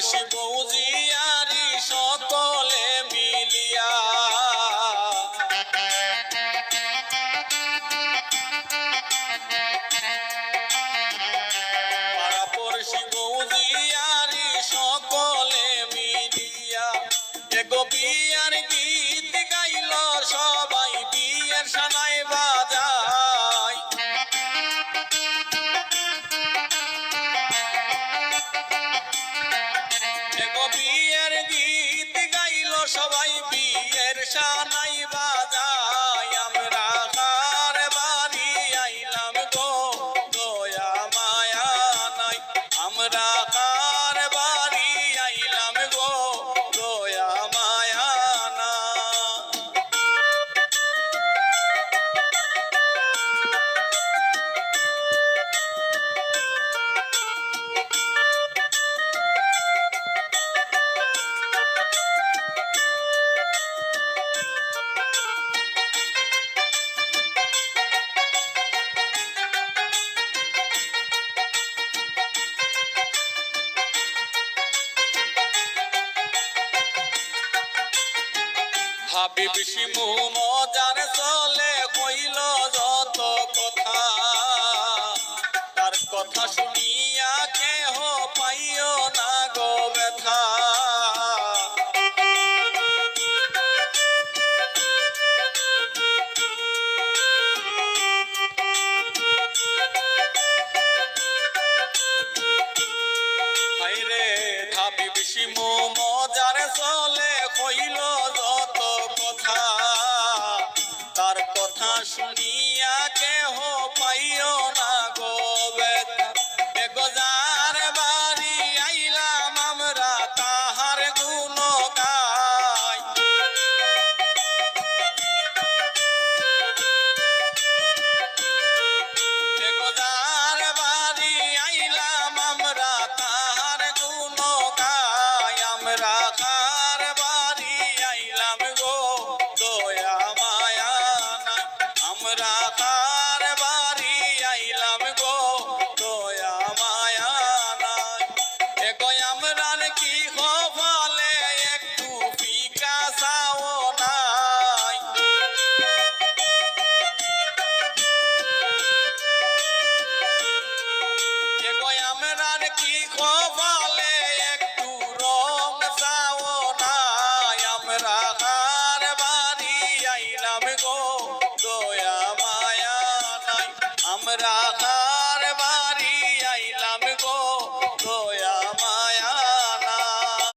পড়শি বৌজিয়ারি সকলে মিলিয়া পাড়া পড়শি বৌজিয়ারি সকলে মিলিয়া এগো বিয়ার গীত গাইল সবাই বিয়ের সানাই বাজায় এগো বিয়ের গীত গাইল সবাই বিয়ের সানাই বাজায় আমরা কার বাড়ি আইলাম গো দয়া মায়া নাই আমরা কার বাড়ি আইলাম গো দয়া মায়া না হাবিব শিমু মজার চলে কইল যত কথা তার কথা শুনিয়া কেহ পাইও না গো ব্যথা হাইরে হাবিব শিমু মজার চলে কইল যত কথা তার কথা শুনিয়া কেহ পাইও না গো ব্যথা এগো যার বাড়ি আইলাম আমরা তাহার গুণ গাই এগো যার বাড়ি আইলাম আমরা তাহার গুণ গাই আমরা কার বাড়ি আইলাম গো দয়া মায়া নাই আমরা কার বাড়ি আইলাম গো দয়া মায়া নাই এগো আমরার কি কপালে একটু ফিকা চাও নাই এগো আমরার কি কপালে একটু রং চাও নাই আমরা কার বাড়ি আইলাম গো দয়া মায়া নাই আমরা